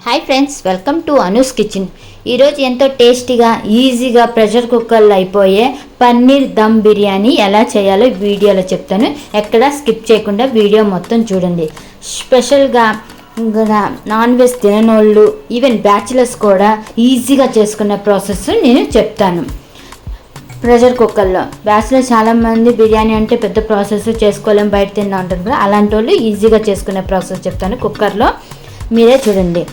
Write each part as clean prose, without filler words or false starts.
Hi friends, welcome to Anu's kitchen. ఈరోజు ఎంతో టేస్టీగా ఈజీగా ప్రెషర్ కుక్కర్లో అయిపోయే పన్నీర్ దమ్ బిర్యానీ ఎలా చేయాలో వీడియోలో చెప్తాను. ఎక్కడా స్కిప్ చేయకుండా వీడియో మొత్తం చూడండి. స్పెషల్గా నాన్ వెజ్ తిననోళ్ళు, ఈవెన్ బ్యాచిలర్స్ కూడా ఈజీగా చేసుకునే ప్రాసెస్ నేను చెప్తాను. ప్రెషర్ కుక్కర్లో బ్యాచిలర్స్ చాలామంది బిర్యానీ అంటే పెద్ద ప్రాసెస్ చేసుకోలేం, బయట తిన్నా ఉంటారు కదా, అలాంటి వాళ్ళు ఈజీగా చేసుకునే ప్రాసెస్ చెప్తాను. కుక్కర్లో మీరే చూడండి.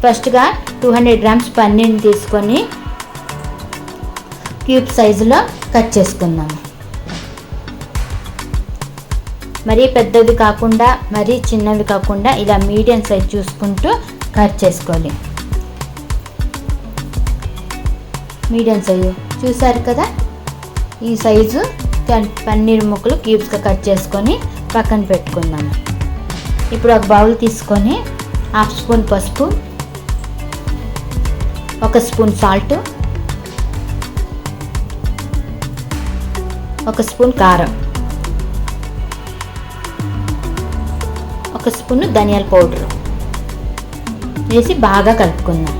ఫస్ట్గా 200 గ్రామ్స్ పన్నీర్ని తీసుకొని క్యూబ్ సైజులో కట్ చేసుకుందాము. మరీ పెద్దవి కాకుండా మరీ చిన్నవి కాకుండా ఇలా మీడియం సైజ్ చూసుకుంటూ కట్ చేసుకోవాలి. మీడియం సైజు చూసారు కదా, ఈ సైజు పన్నీర్ ముక్కలు క్యూబ్స్గా కట్ చేసుకొని పక్కన పెట్టుకుందాము. ఇప్పుడు ఒక బౌల్ తీసుకొని 1/2 స్పూన్ పసుపు, 1 స్పూన్ సాల్ట్, 1 స్పూన్ కారం, 1 స్పూన్ ధనియాల పౌడర్ వేసి బాగా కలుపుకుందాం.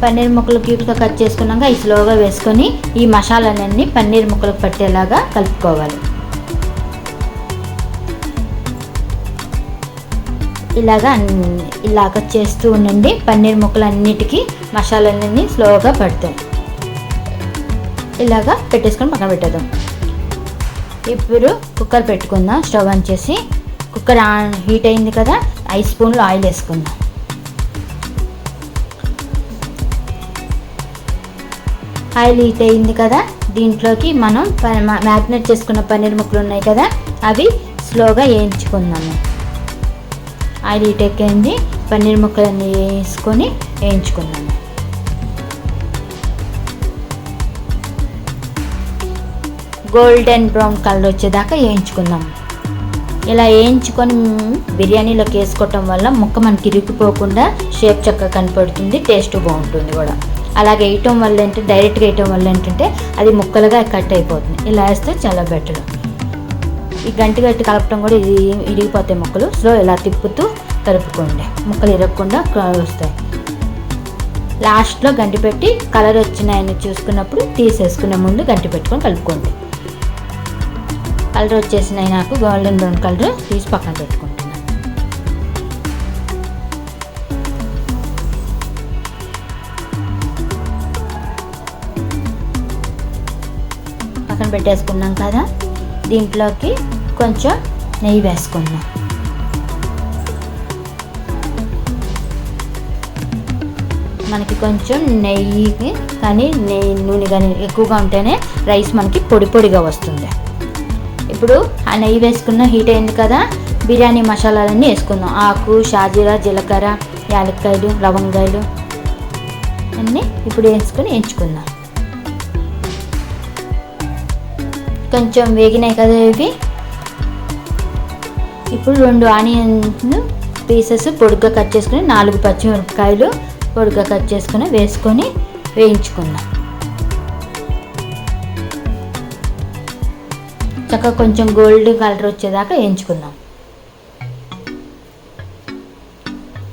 పన్నీర్ ముక్కలు క్యూబ్స్గా కట్ చేసుకున్నాక ఈ స్లోగా వేసుకొని ఈ మసాలాలన్నీ పన్నీర్ ముక్కలకు పట్టేలాగా కలుపుకోవాలి. ఇలాగా చేస్తూ ఉండండి. పన్నీర్ ముక్కలు అన్నిటికీ మసాలాలన్నీ స్లోగా పడతాయి. ఇలాగా పెట్టేసుకొని పక్కన పెట్టేద్దాం. ఇప్పుడు కుక్కర్ పెట్టుకుందాం. స్టవ్ ఆన్ చేసి కుక్కర్ హీట్ అయింది కదా, 5 స్పూన్లు ఆయిల్ వేసుకుందాం. ఆయిల్ హీట్ అయింది కదా, దీంట్లోకి మనం మ్యారినేట్ చేసుకున్న పన్నీర్ ముక్కలు ఉన్నాయి కదా, అవి స్లోగా వేయించుకుందాము. ఆయిల్ హీట్ ఎక్కింది, పన్నీర్ ముక్కలన్నీ వేసుకొని వేయించుకుందాము. గోల్డెన్ బ్రౌన్ కలర్ వచ్చేదాకా వేయించుకుందాము. ఇలా వేయించుకొని బిర్యానీలోకి వేసుకోవటం వల్ల ముక్క మనకి ఇరిగిపోకుండా షేప్ చక్కగా కనపడుతుంది, టేస్ట్ బాగుంటుంది కూడా. అలాగే వేయటం వల్ల ఏంటంటే డైరెక్ట్గా వేయటం వల్ల ఏంటంటే అది ముక్కలుగా కట్ అయిపోతుంది. ఇలా వేస్తే చాలా బెటర్. ఈ గట్టి కలపటం కూడా ఇది ఇరిగిపోతాయి ముక్కలు. సో ఇలా తిప్పుతూ కలుపుకోండి, ముక్కలు ఇరగకుండా వస్తాయి. లాస్ట్లో గంటి పెట్టి కలర్ వచ్చినాయని చూసుకున్నప్పుడు తీసేసుకునే ముందు గంటి పెట్టుకొని కలుపుకోండి. కలర్ వచ్చేసినాయి నాకు, గోల్డెన్ బ్రౌన్ కలర్, తీసి పక్కన పెట్టుకుంటున్నాను. పక్కన పెట్టేసుకున్నాం కదా, దీంట్లోకి కొంచెం నెయ్యి వేసుకుందాం. మనకి కొంచెం నెయ్యి కానీ నూనె కానీ ఎక్కువగా ఉంటేనే రైస్ మనకి పొడి పొడిగా వస్తుంది. ఇప్పుడు ఆ నెయ్యి వేసుకున్న హీట్ అయింది కదా, బిర్యానీ మసాలాలన్నీ వేసుకుందాం. ఆకు, షాజీరా, జీలకర్ర, యాలక్కాయలు, లవంగాయలు అన్నీ ఇప్పుడు వేసుకొని ఎంచుకుందాం. కొంచెం వేగినాయి కదా ఇవి. ఇప్పుడు 2 ఆనియన్స్ పీసెస్ పొడుగ్గా కట్ చేసుకుని, 4 పచ్చిమిరపకాయలు పొడుగ్గా కట్ చేసుకుని వేసుకొని వేయించుకుందాం. చక్కగా కొంచెం గోల్డ్ కలర్ వచ్చేదాకా వేయించుకుందాం.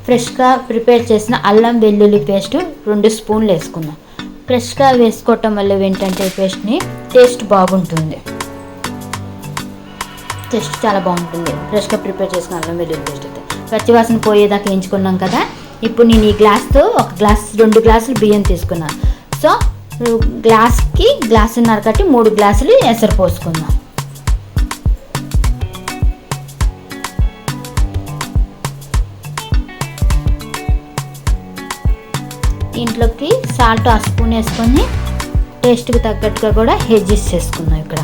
ఫ్రెష్గా ప్రిపేర్ చేసిన అల్లం వెల్లుల్లి పేస్ట్ 2 స్పూన్లు వేసుకుందాం. ఫ్రెష్గా వేసుకోవటం వల్ల ఏంటంటే పేస్ట్ని టేస్ట్ బాగుంటుంది, టేస్ట్ చాలా బాగుంటుంది. ఫ్రెష్గా ప్రిపేర్ చేసిన అల్లం వెల్లుల్లి పేస్ట్ అయితే పచ్చివాసన పోయేదాకా వేయించుకున్నాం కదా. ఇప్పుడు నేను ఈ గ్లాస్తో 2 గ్లాసులు బియ్యం తీసుకున్నాను. సో గ్లాస్కి గ్లాసున్నర కట్టి 3 గ్లాసులు ఎసరు పోసుకుందాం. దీంట్లోకి సాల్ట్ 1 స్పూన్ వేసుకొని టేస్ట్కి తగ్గట్టుగా కూడా అడ్జస్ట్ చేసుకుందాం. ఇక్కడ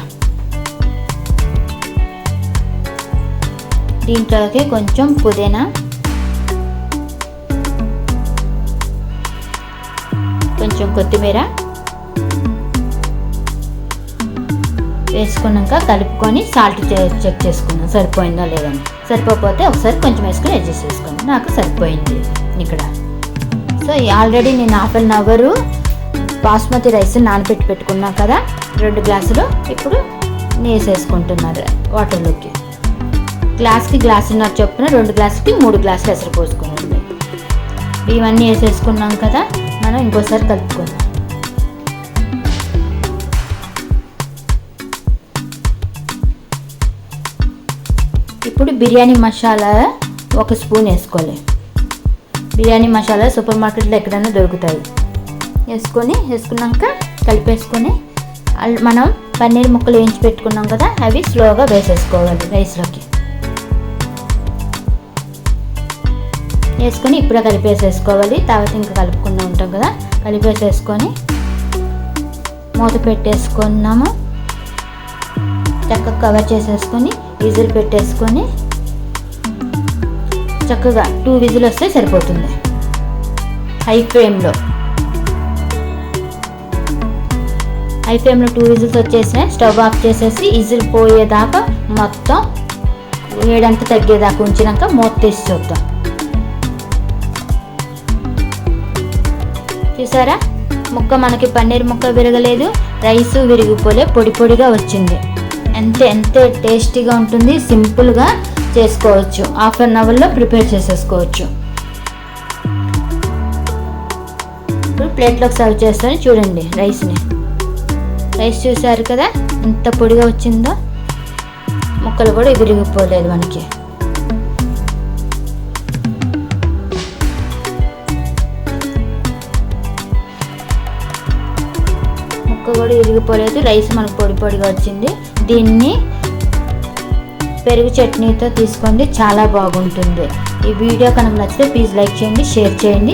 దీంట్లోకి కొంచెం పుదీనా, కొంచెం కొత్తిమీర వేసుకున్నాక కలుపుకొని సాల్ట్ చెక్ చేసుకుందాం సరిపోయిందో లేదని. సరిపోతే ఒకసారి కొంచెం వేసుకొని అడ్జస్ట్ చేసుకోండి. నాకు సరిపోయింది ఇక్కడ. సో ఆల్రెడీ నేను 1/2 అవర్ బాస్మతి రైస్ నానబెట్టి పెట్టుకున్నాను కదా 2 గ్లాసులు. ఇప్పుడు వేసేసుకుంటున్నారు వాటర్లోకి. గ్లాస్కి గ్లాసున్నర చొప్పున 2 గ్లాసులకి 3 గ్లాసులు ఎసరు పోసుకున్నాండి. ఇవన్నీ వేసేసుకున్నాం కదా, మనం ఇంకోసారి కలుపుకుందాం. ఇప్పుడు బిర్యానీ మసాలా 1 స్పూన్ వేసుకోవాలి. బిర్యానీ మసాలా సూపర్ మార్కెట్లో ఎక్కడైనా దొరుకుతాయి. వేసుకున్నాక కలిపేసుకొని మనం పన్నీర్ ముక్కలు వేయించి పెట్టుకున్నాం కదా, అవి స్లోగా వేసేసుకోవాలి రైస్లోకి. వేసుకొని ఇప్పుడే కలిపేసేసుకోవాలి. తర్వాత ఇంకా కలుపుకుంటూ ఉంటాం కదా, కలిపేసేసుకొని మూత పెట్టేసుకున్నాము. చక్కగా కవర్ చేసేసుకొని విజిల్ పెట్టేసుకొని చక్కగా 2 విజిల్ వస్తే సరిపోతుంది. హై ఫ్లేమ్లో 2 విజిల్స్ వచ్చేసినాయి. స్టవ్ ఆఫ్ చేసేసి విజిల్ పోయేదాకా మొత్తం వేడంతా తగ్గేదాకా ఉంచినాక మూత తీసి చూద్దాం. చూసారా, ముక్క మనకి పన్నీర్ ముక్క విరగలేదు, రైసు విరిగిపోలే, పొడి పొడిగా వచ్చింది. ఎంత టేస్టీగా ఉంటుంది. సింపుల్గా చేసుకోవచ్చు, 1/2 అవర్లో ప్రిపేర్ చేసేసుకోవచ్చు. ఇప్పుడు ప్లేట్లోకి సర్వ్ చేస్తాను. చూడండి రైస్ చూసారు కదా ఎంత పొడిగా వచ్చిందో, ముక్కలు కూడా విరిగిపోలేదు మనకి. ముక్క కూడా విరిగిపోలేదు, రైస్ మనకు పొడి పొడిగా వచ్చింది. దీన్ని పెరుగు చట్నీతో తీసుకోండి, చాలా బాగుంటుంది. ఈ వీడియో కనుక నచ్చితే ప్లీజ్ లైక్ చేయండి, షేర్ చేయండి.